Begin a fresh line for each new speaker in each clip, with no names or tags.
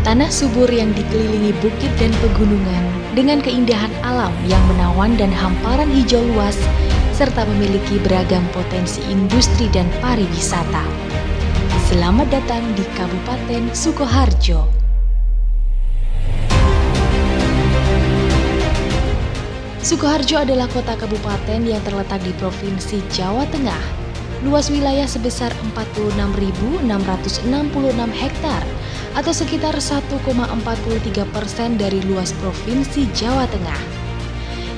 Tanah subur yang dikelilingi bukit dan pegunungan dengan keindahan alam yang menawan dan hamparan hijau luas serta memiliki beragam potensi industri dan pariwisata. Selamat datang di Kabupaten Sukoharjo. Sukoharjo adalah kota kabupaten yang terletak di Provinsi Jawa Tengah. Luas wilayah sebesar 46.666 hektar atau sekitar 1,43% dari luas Provinsi Jawa Tengah,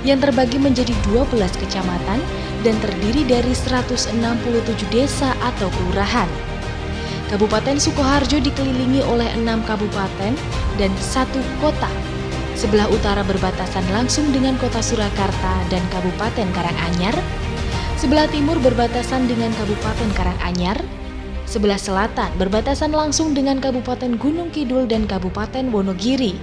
yang terbagi menjadi 12 kecamatan dan terdiri dari 167 desa atau kelurahan. Kabupaten Sukoharjo dikelilingi oleh 6 kabupaten dan 1 kota. Sebelah utara berbatasan langsung dengan kota Surakarta dan Kabupaten Karanganyar, sebelah timur berbatasan dengan Kabupaten Karanganyar, sebelah selatan berbatasan langsung dengan Kabupaten Gunung Kidul dan Kabupaten Wonogiri,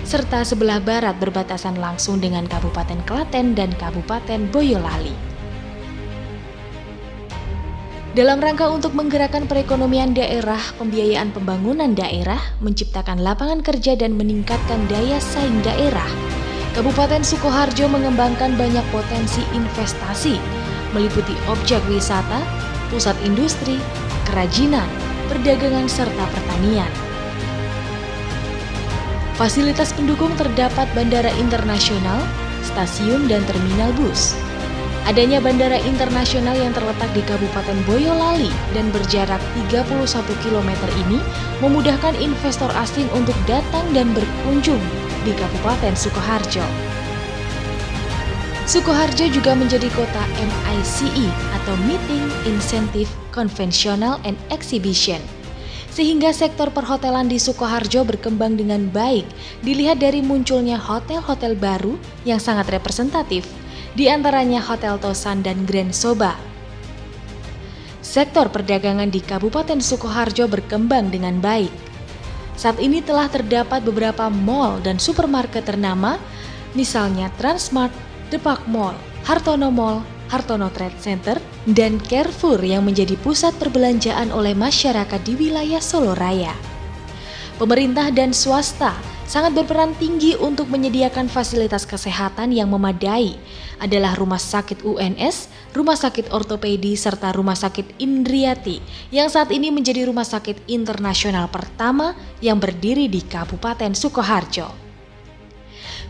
serta sebelah barat berbatasan langsung dengan Kabupaten Klaten dan Kabupaten Boyolali. Dalam rangka untuk menggerakkan perekonomian daerah, pembiayaan pembangunan daerah, menciptakan lapangan kerja dan meningkatkan daya saing daerah, Kabupaten Sukoharjo mengembangkan banyak potensi investasi, meliputi objek wisata, pusat industri, kerajinan, perdagangan, serta pertanian. Fasilitas pendukung terdapat bandara internasional, stasiun, dan terminal bus. Adanya bandara internasional yang terletak di Kabupaten Boyolali dan berjarak 31 km ini memudahkan investor asing untuk datang dan berkunjung di Kabupaten Sukoharjo. Sukoharjo juga menjadi kota MICE atau Meeting, Incentive, Conventional, and Exhibition. Sehingga sektor perhotelan di Sukoharjo berkembang dengan baik dilihat dari munculnya hotel-hotel baru yang sangat representatif, di antaranya Hotel Tosan dan Grand Soba. Sektor perdagangan di Kabupaten Sukoharjo berkembang dengan baik. Saat ini telah terdapat beberapa mall dan supermarket ternama, misalnya Transmart, The Park Mall, Hartono Mall, Hartono Trade Center, dan Carrefour yang menjadi pusat perbelanjaan oleh masyarakat di wilayah Solo Raya. Pemerintah dan swasta sangat berperan tinggi untuk menyediakan fasilitas kesehatan yang memadai, adalah Rumah Sakit UNS, Rumah Sakit Ortopedi, serta Rumah Sakit Indriati yang saat ini menjadi rumah sakit internasional pertama yang berdiri di Kabupaten Sukoharjo.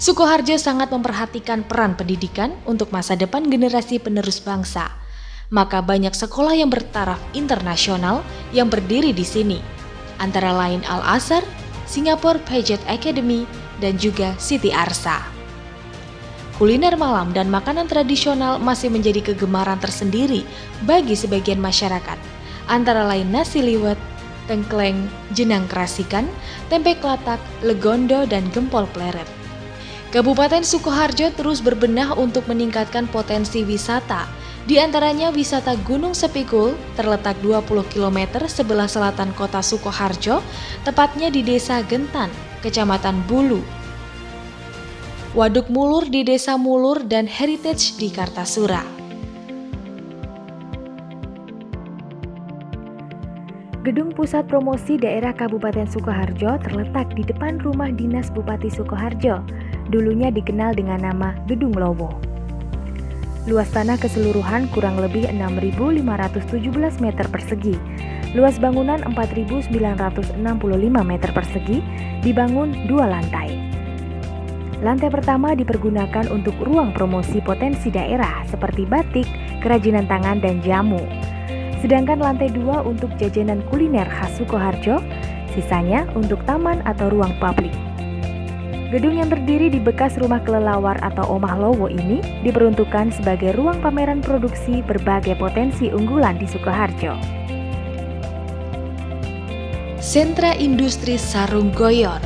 Sukoharjo sangat memperhatikan peran pendidikan untuk masa depan generasi penerus bangsa. Maka banyak sekolah yang bertaraf internasional yang berdiri di sini, antara lain Al-Azhar, Singapore Pageant Academy, dan juga Siti Arsa. Kuliner malam dan makanan tradisional masih menjadi kegemaran tersendiri bagi sebagian masyarakat, antara lain nasi liwet, tengkleng, jenang kerasikan, tempe klatak, legondo, dan gempol pleret. Kabupaten Sukoharjo terus berbenah untuk meningkatkan potensi wisata, di antaranya wisata Gunung Sepikul terletak 20 km sebelah selatan kota Sukoharjo, tepatnya di Desa Gentan, Kecamatan Bulu. Waduk Mulur di Desa Mulur dan Heritage di Kartasura.
Gedung Pusat Promosi Daerah Kabupaten Sukoharjo terletak di depan rumah dinas Bupati Sukoharjo. Dulunya dikenal dengan nama Gedung Lowo. Luas tanah keseluruhan kurang lebih 6.517 meter persegi. Luas bangunan 4.965 meter persegi, dibangun 2 lantai. Lantai pertama dipergunakan untuk ruang promosi potensi daerah seperti batik, kerajinan tangan, dan jamu. Sedangkan lantai 2 untuk jajanan kuliner khas Sukoharjo, sisanya untuk taman atau ruang publik. Gedung yang terdiri di bekas rumah kelelawar atau Omah Lowo ini diperuntukkan sebagai ruang pameran produksi berbagai potensi unggulan di Sukoharjo.
Sentra Industri Sarung Goyor.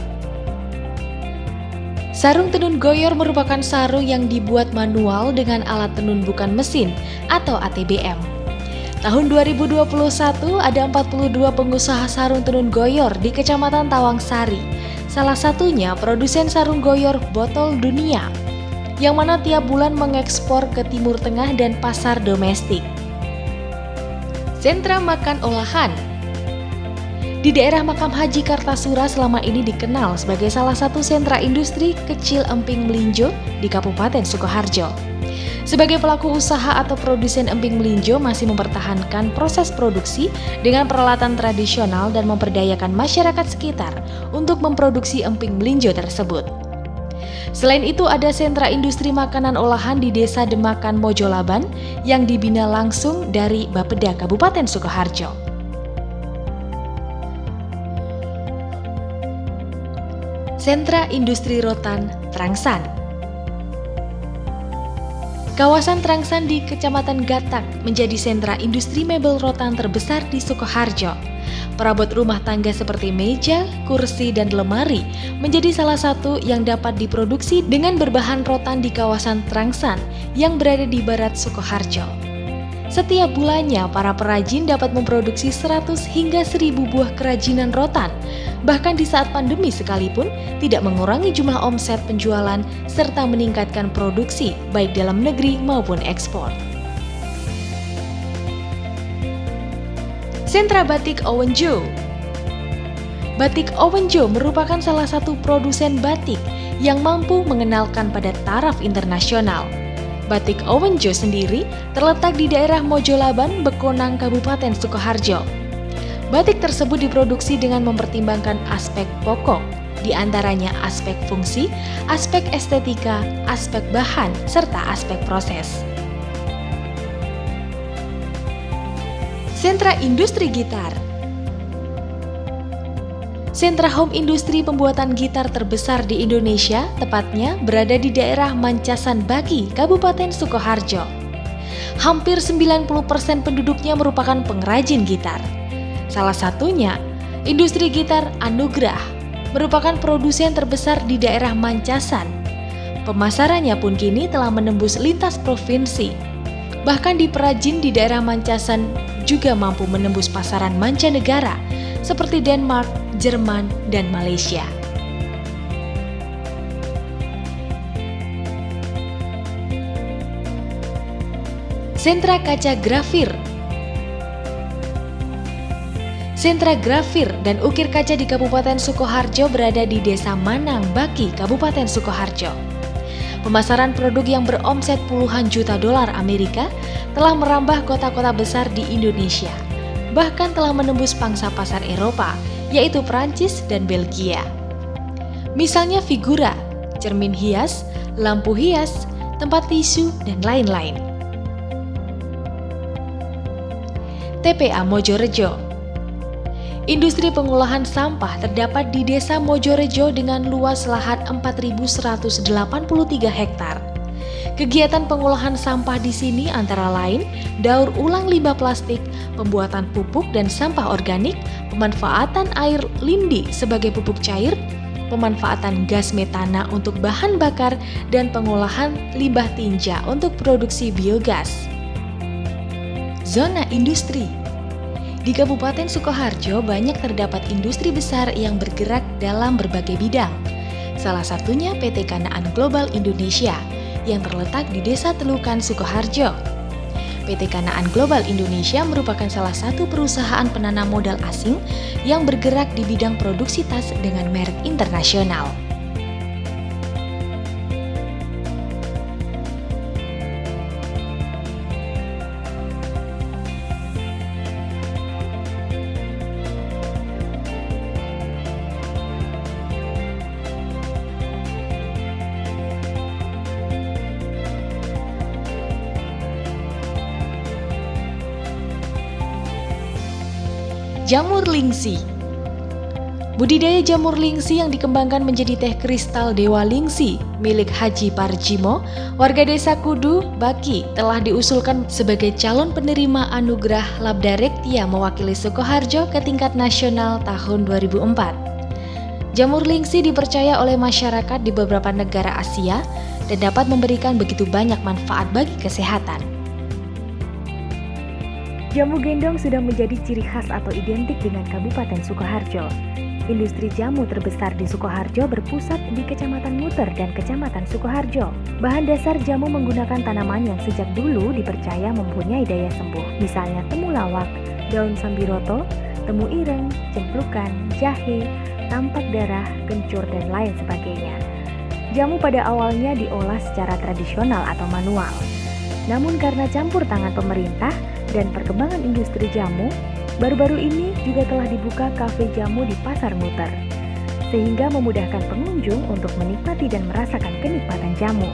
Sarung tenun goyor merupakan sarung yang dibuat manual dengan alat tenun bukan mesin atau ATBM. Tahun 2021 ada 42 pengusaha sarung tenun goyor di Kecamatan Tawangsari. Salah satunya produsen sarung goyor Botol Dunia, yang mana tiap bulan mengekspor ke Timur Tengah dan pasar domestik. Sentra makan olahan. Di daerah Makam Haji Kartasura selama ini dikenal sebagai salah satu sentra industri kecil emping melinjo di Kabupaten Sukoharjo. Sebagai pelaku usaha atau produsen emping melinjo masih mempertahankan proses produksi dengan peralatan tradisional dan memperdayakan masyarakat sekitar untuk memproduksi emping melinjo tersebut. Selain itu ada sentra industri makanan olahan di Desa Demakan Mojolaban yang dibina langsung dari Bapeda Kabupaten Sukoharjo. Sentra Industri Rotan Trangsan. Kawasan Trangsan di Kecamatan Gatak menjadi sentra industri mebel rotan terbesar di Sukoharjo. Perabot rumah tangga seperti meja, kursi, dan lemari menjadi salah satu yang dapat diproduksi dengan berbahan rotan di kawasan Trangsan yang berada di barat Sukoharjo. Setiap bulannya, para perajin dapat memproduksi 100 hingga 1000 buah kerajinan rotan. Bahkan di saat pandemi sekalipun, tidak mengurangi jumlah omset penjualan serta meningkatkan produksi baik dalam negeri maupun ekspor. Sentra Batik Owenjo. Batik Owenjo merupakan salah satu produsen batik yang mampu mengenalkan pada taraf internasional. Batik Owenjo sendiri terletak di daerah Mojolaban, Bekonang, Kabupaten Sukoharjo. Batik tersebut diproduksi dengan mempertimbangkan aspek pokok, di antaranya aspek fungsi, aspek estetika, aspek bahan, serta aspek proses. Sentra Industri Gitar. Sentra home industri pembuatan gitar terbesar di Indonesia, tepatnya berada di daerah Mancasan Baki, Kabupaten Sukoharjo. Hampir 90% penduduknya merupakan pengrajin gitar. Salah satunya, industri gitar Anugrah, merupakan produsen terbesar di daerah Mancasan. Pemasarannya pun kini telah menembus lintas provinsi. Bahkan di perajin di daerah Mancasan juga mampu menembus pasaran mancanegara seperti Denmark, Jerman, dan Malaysia. Sentra Kaca Grafir. Sentra grafir dan ukir kaca di Kabupaten Sukoharjo berada di Desa Manang, Baki, Kabupaten Sukoharjo. Pemasaran produk yang beromset puluhan juta dolar Amerika telah merambah kota-kota besar di Indonesia, bahkan telah menembus pangsa pasar Eropa, yaitu Prancis dan Belgia. Misalnya figura, cermin hias, lampu hias, tempat tisu, dan lain-lain. TPA Mojorejo. Industri pengolahan sampah terdapat di Desa Mojorejo dengan luas lahan 4.183 hektar. Kegiatan pengolahan sampah di sini antara lain daur ulang limbah plastik, pembuatan pupuk dan sampah organik, pemanfaatan air lindi sebagai pupuk cair, pemanfaatan gas metana untuk bahan bakar, dan pengolahan limbah tinja untuk produksi biogas. Zona industri. Di Kabupaten Sukoharjo banyak terdapat industri besar yang bergerak dalam berbagai bidang. Salah satunya PT Kanaan Global Indonesia yang terletak di Desa Telukan, Sukoharjo. PT Kanaan Global Indonesia merupakan salah satu perusahaan penanam modal asing yang bergerak di bidang produksi tas dengan merek internasional. Jamur Lingsi. Budidaya jamur lingsi yang dikembangkan menjadi teh kristal Dewa Lingsi milik Haji Parjimo, warga desa Kudu, Baki, telah diusulkan sebagai calon penerima anugerah Labda Rektia mewakili Sukoharjo ke tingkat nasional tahun 2004. Jamur lingsi dipercaya oleh masyarakat di beberapa negara Asia dan dapat memberikan begitu banyak manfaat bagi kesehatan.
Jamu gendong sudah menjadi ciri khas atau identik dengan Kabupaten Sukoharjo. Industri jamu terbesar di Sukoharjo berpusat di Kecamatan Muter dan Kecamatan Sukoharjo. Bahan dasar jamu menggunakan tanaman yang sejak dulu dipercaya mempunyai daya sembuh, misalnya temulawak, daun sambiroto, temu ireng, cemplukan, jahe, tampak darah, kencur, dan lain sebagainya. Jamu pada awalnya diolah secara tradisional atau manual. Namun karena campur tangan pemerintah dan perkembangan industri jamu, baru-baru ini juga telah dibuka kafe jamu di Pasar Muter, sehingga memudahkan pengunjung untuk menikmati dan merasakan kenikmatan jamu.